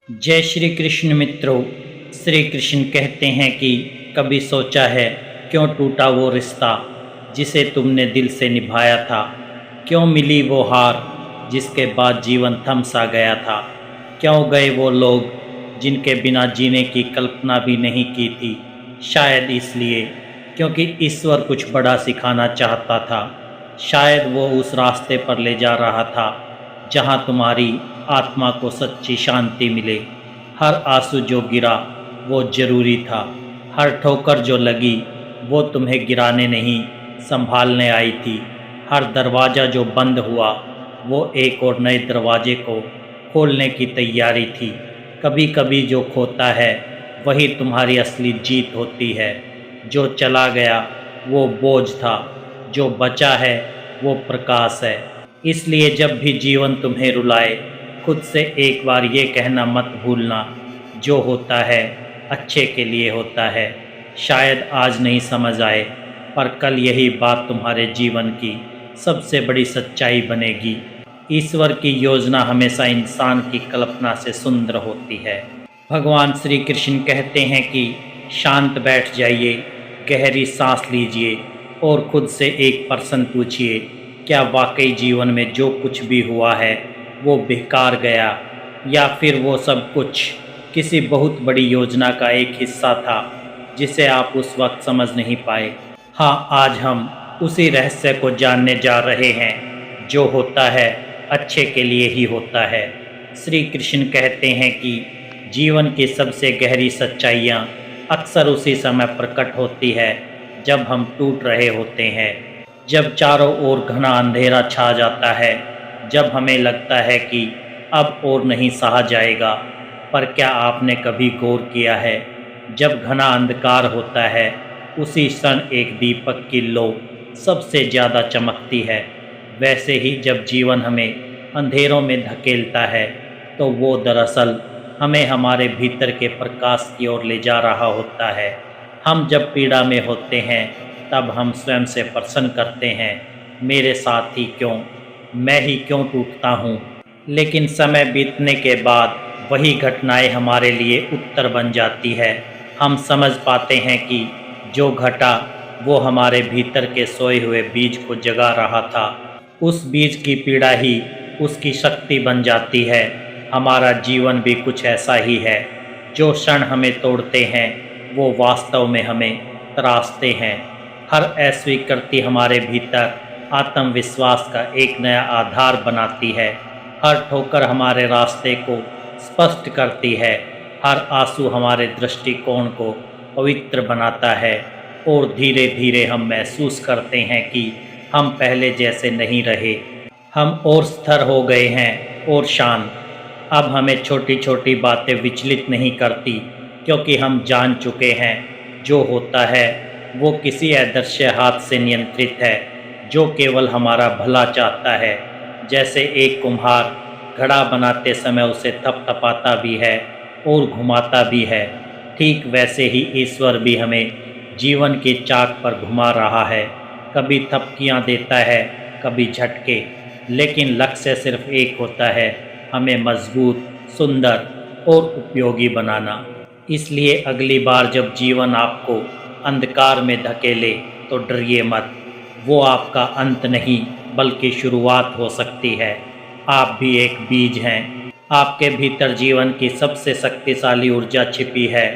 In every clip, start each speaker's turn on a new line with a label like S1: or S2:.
S1: जय श्री कृष्ण मित्रों। श्री कृष्ण कहते हैं कि कभी सोचा है क्यों टूटा वो रिश्ता जिसे तुमने दिल से निभाया था। क्यों मिली वो हार जिसके बाद जीवन थम सा गया था। क्यों गए वो लोग जिनके बिना जीने की कल्पना भी नहीं की थी। शायद इसलिए क्योंकि ईश्वर कुछ बड़ा सिखाना चाहता था। शायद वो उस रास्ते पर ले जा रहा था जहाँ तुम्हारी आत्मा को सच्ची शांति मिले। हर आंसू जो गिरा वो ज़रूरी था। हर ठोकर जो लगी वो तुम्हें गिराने नहीं संभालने आई थी। हर दरवाज़ा जो बंद हुआ वो एक और नए दरवाजे को खोलने की तैयारी थी। कभी कभी जो खोता है वही तुम्हारी असली जीत होती है। जो चला गया वो बोझ था, जो बचा है वो प्रकाश है। इसलिए जब भी जीवन तुम्हें रुलाए खुद से एक बार ये कहना मत भूलना, जो होता है अच्छे के लिए होता है। शायद आज नहीं समझ आए पर कल यही बात तुम्हारे जीवन की सबसे बड़ी सच्चाई बनेगी। ईश्वर की योजना हमेशा इंसान की कल्पना से सुंदर होती है। भगवान श्री कृष्ण कहते हैं कि शांत बैठ जाइए, गहरी सांस लीजिए और खुद से एक प्रश्न पूछिए, क्या वाकई जीवन में जो कुछ भी हुआ है वो बेकार गया, या फिर वो सब कुछ किसी बहुत बड़ी योजना का एक हिस्सा था जिसे आप उस वक्त समझ नहीं पाए। हाँ, आज हम उसी रहस्य को जानने जा रहे हैं। जो होता है अच्छे के लिए ही होता है। श्री कृष्ण कहते हैं कि जीवन की सबसे गहरी सच्चाइयाँ अक्सर उसी समय प्रकट होती है जब हम टूट रहे होते हैं। जब चारों ओर घना अंधेरा छा जाता है, जब हमें लगता है कि अब और नहीं सहा जाएगा। पर क्या आपने कभी गौर किया है, जब घना अंधकार होता है उसी क्षण एक दीपक की लौ सबसे ज़्यादा चमकती है। वैसे ही जब जीवन हमें अंधेरों में धकेलता है तो वो दरअसल हमें हमारे भीतर के प्रकाश की ओर ले जा रहा होता है। हम जब पीड़ा में होते हैं तब हम स्वयं से प्रश्न करते हैं, मेरे साथ ही क्यों, मैं ही क्यों टूटता हूँ। लेकिन समय बीतने के बाद वही घटनाएं हमारे लिए उत्तर बन जाती है। हम समझ पाते हैं कि जो घटा वो हमारे भीतर के सोए हुए बीज को जगा रहा था। उस बीज की पीड़ा ही उसकी शक्ति बन जाती है। हमारा जीवन भी कुछ ऐसा ही है। जो क्षण हमें तोड़ते हैं वो वास्तव में हमें तराशते हैं। हर अस्वीकृति हमारे भीतर आत्मविश्वास का एक नया आधार बनाती है। हर ठोकर हमारे रास्ते को स्पष्ट करती है। हर आंसू हमारे दृष्टिकोण को पवित्र बनाता है और धीरे धीरे हम महसूस करते हैं कि हम पहले जैसे नहीं रहे। हम और स्थिर हो गए हैं और शांत। अब हमें छोटी छोटी बातें विचलित नहीं करती, क्योंकि हम जान चुके हैं जो होता है वो किसी अदृश्य हाथ से नियंत्रित है जो केवल हमारा भला चाहता है। जैसे एक कुम्हार घड़ा बनाते समय उसे थपथपाता भी है और घुमाता भी है, ठीक वैसे ही ईश्वर भी हमें जीवन की चाक पर घुमा रहा है। कभी थपकियाँ देता है, कभी झटके, लेकिन लक्ष्य सिर्फ एक होता है, हमें मजबूत, सुंदर और उपयोगी बनाना। इसलिए अगली बार जब जीवन आपको अंधकार में धकेले तो डरिए मत। वो आपका अंत नहीं बल्कि शुरुआत हो सकती है। आप भी एक बीज हैं। आपके भीतर जीवन की सबसे शक्तिशाली ऊर्जा छिपी है।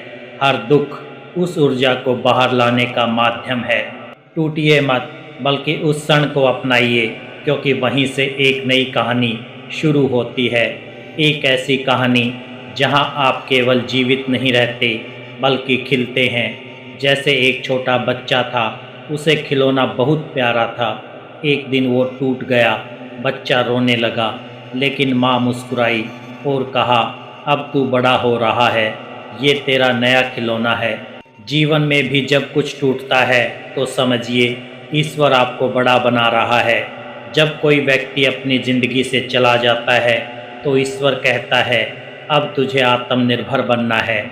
S1: हर दुख उस ऊर्जा को बाहर लाने का माध्यम है। टूटिए मत, बल्कि उस क्षण को अपनाइए, क्योंकि वहीं से एक नई कहानी शुरू होती है। एक ऐसी कहानी जहां आप केवल जीवित नहीं रहते बल्कि खिलते हैं। जैसे एक छोटा बच्चा था, उसे खिलौना बहुत प्यारा था। एक दिन वो टूट गया, बच्चा रोने लगा, लेकिन माँ मुस्कुराई और कहा, अब तू बड़ा हो रहा है, ये तेरा नया खिलौना है। जीवन में भी जब कुछ टूटता है तो समझिए ईश्वर आपको बड़ा बना रहा है। जब कोई व्यक्ति अपनी ज़िंदगी से चला जाता है तो ईश्वर कहता है, अब तुझे आत्मनिर्भर बनना है।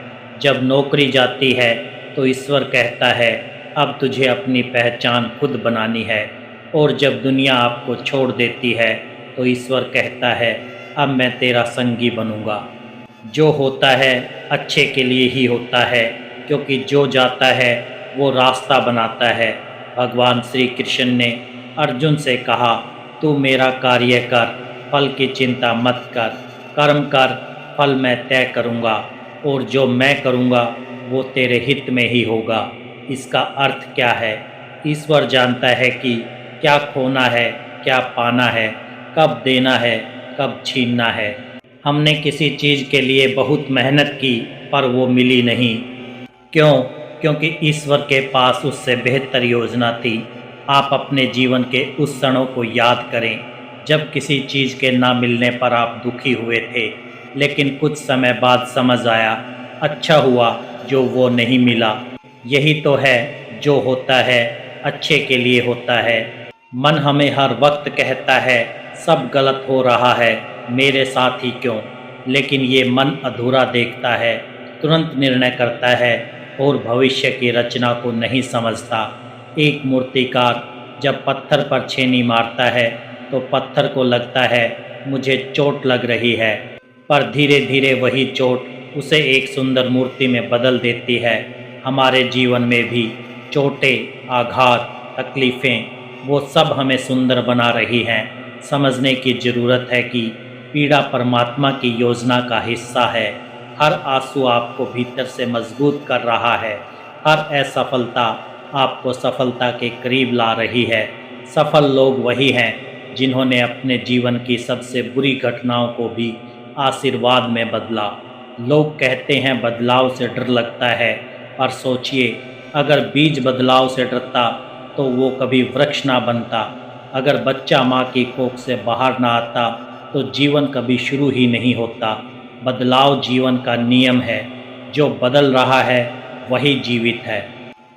S1: जब नौकरी जाती है तो ईश्वर कहता है, अब तुझे अपनी पहचान खुद बनानी है। और जब दुनिया आपको छोड़ देती है तो ईश्वर कहता है, अब मैं तेरा संगी बनूंगा। जो होता है अच्छे के लिए ही होता है, क्योंकि जो जाता है वो रास्ता बनाता है। भगवान श्री कृष्ण ने अर्जुन से कहा, तू मेरा कार्य कर, फल की चिंता मत कर। कर्म कर, फल मैं तय करूँगा, और जो मैं करूँगा वो तेरे हित में ही होगा। इसका अर्थ क्या है? ईश्वर जानता है कि क्या खोना है, क्या पाना है, कब देना है, कब छीनना है। हमने किसी चीज़ के लिए बहुत मेहनत की पर वो मिली नहीं। क्यों? क्योंकि ईश्वर के पास उससे बेहतर योजना थी। आप अपने जीवन के उस क्षणों को याद करें जब किसी चीज़ के ना मिलने पर आप दुखी हुए थे, लेकिन कुछ समय बाद समझ आया, अच्छा हुआ जो वो नहीं मिला। यही तो है, जो होता है अच्छे के लिए होता है। मन हमें हर वक्त कहता है सब गलत हो रहा है, मेरे साथ ही क्यों? लेकिन ये मन अधूरा देखता है, तुरंत निर्णय करता है और भविष्य की रचना को नहीं समझता। एक मूर्तिकार जब पत्थर पर छेनी मारता है तो पत्थर को लगता है मुझे चोट लग रही है, पर धीरे धीरे वही चोट उसे एक सुंदर मूर्ति में बदल देती है। हमारे जीवन में भी चोटें, आघात, तकलीफ़ें, वो सब हमें सुंदर बना रही हैं। समझने की ज़रूरत है कि पीड़ा परमात्मा की योजना का हिस्सा है। हर आंसू आपको भीतर से मजबूत कर रहा है। हर असफलता आपको सफलता के करीब ला रही है। सफल लोग वही हैं जिन्होंने अपने जीवन की सबसे बुरी घटनाओं को भी आशीर्वाद में बदला। लोग कहते हैं बदलाव से डर लगता है, पर सोचिए, अगर बीज बदलाव से डरता तो वो कभी वृक्ष ना बनता। अगर बच्चा माँ की कोख से बाहर ना आता तो जीवन कभी शुरू ही नहीं होता। बदलाव जीवन का नियम है। जो बदल रहा है वही जीवित है।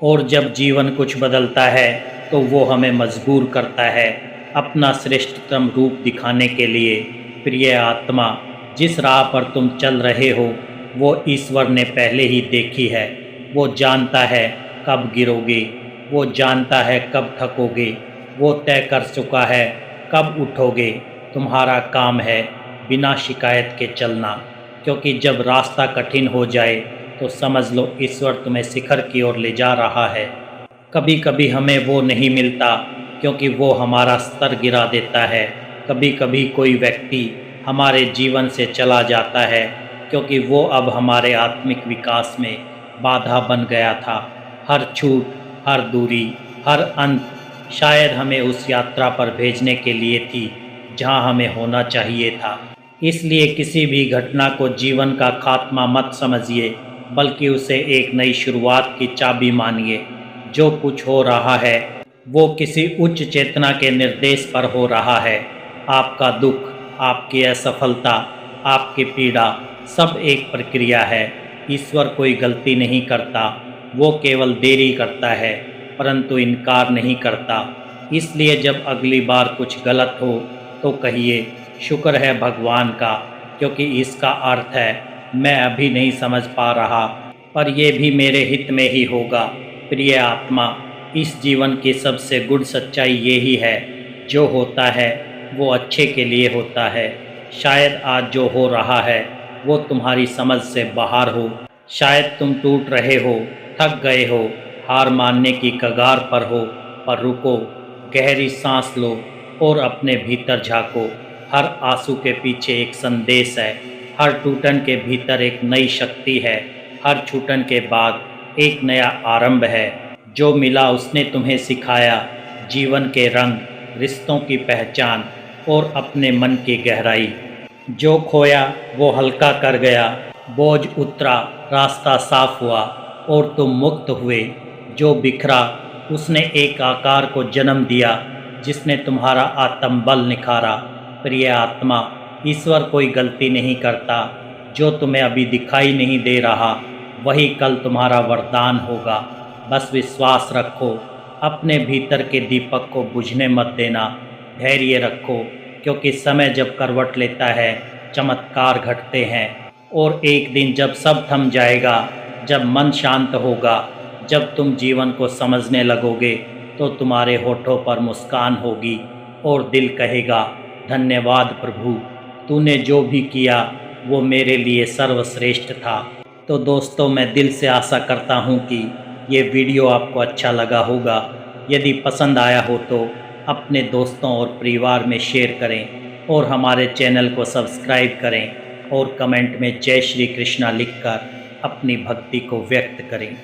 S1: और जब जीवन कुछ बदलता है तो वो हमें मजबूर करता है अपना श्रेष्ठतम रूप दिखाने के लिए। प्रिय आत्मा, जिस राह पर तुम चल रहे हो वो ईश्वर ने पहले ही देखी है। वो जानता है कब गिरोगे, वो जानता है कब थकोगे, वो तय कर चुका है कब उठोगे। तुम्हारा काम है बिना शिकायत के चलना, क्योंकि जब रास्ता कठिन हो जाए तो समझ लो ईश्वर तुम्हें शिखर की ओर ले जा रहा है। कभी कभी हमें वो नहीं मिलता क्योंकि वो हमारा स्तर गिरा देता है। कभी कभी कोई व्यक्ति हमारे जीवन से चला जाता है क्योंकि वो अब हमारे आत्मिक विकास में बाधा बन गया था। हर छूट, हर दूरी, हर अंत शायद हमें उस यात्रा पर भेजने के लिए थी जहां हमें होना चाहिए था। इसलिए किसी भी घटना को जीवन का खात्मा मत समझिए, बल्कि उसे एक नई शुरुआत की चाबी मानिए। जो कुछ हो रहा है वो किसी उच्च चेतना के निर्देश पर हो रहा है। आपका दुख, आपकी असफलता, आपकी पीड़ा सब एक प्रक्रिया है। ईश्वर कोई गलती नहीं करता, वो केवल देरी करता है, परंतु इनकार नहीं करता। इसलिए जब अगली बार कुछ गलत हो तो कहिए, शुक्र है भगवान का, क्योंकि इसका अर्थ है मैं अभी नहीं समझ पा रहा, पर यह भी मेरे हित में ही होगा। प्रिय आत्मा, इस जीवन की सबसे गुड़ सच्चाई यही है, जो होता है वो अच्छे के लिए होता है। शायद आज जो हो रहा है वो तुम्हारी समझ से बाहर हो। शायद तुम टूट रहे हो, थक गए हो, हार मानने की कगार पर हो, पर रुको, गहरी सांस लो और अपने भीतर झांको। हर आंसू के पीछे एक संदेश है, हर टूटन के भीतर एक नई शक्ति है, हर छूटन के बाद एक नया आरंभ है। जो मिला उसने तुम्हें सिखाया जीवन के रंग, रिश्तों की पहचान और अपने मन की गहराई। जो खोया वो हल्का कर गया, बोझ उतरा, रास्ता साफ हुआ और तुम मुक्त हुए। जो बिखरा उसने एक आकार को जन्म दिया जिसने तुम्हारा आत्मबल निखारा। प्रिय आत्मा, ईश्वर कोई गलती नहीं करता। जो तुम्हें अभी दिखाई नहीं दे रहा वही कल तुम्हारा वरदान होगा। बस विश्वास रखो, अपने भीतर के दीपक को बुझने मत देना। धैर्य रखो, क्योंकि समय जब करवट लेता है चमत्कार घटते हैं। और एक दिन जब सब थम जाएगा, जब मन शांत होगा, जब तुम जीवन को समझने लगोगे, तो तुम्हारे होठों पर मुस्कान होगी और दिल कहेगा, धन्यवाद प्रभु, तूने जो भी किया वो मेरे लिए सर्वश्रेष्ठ था। तो दोस्तों, मैं दिल से आशा करता हूँ कि ये वीडियो आपको अच्छा लगा होगा। यदि पसंद आया हो तो अपने दोस्तों और परिवार में शेयर करें और हमारे चैनल को सब्सक्राइब करें और कमेंट में जय श्री कृष्णा लिखकर अपनी भक्ति को व्यक्त करें।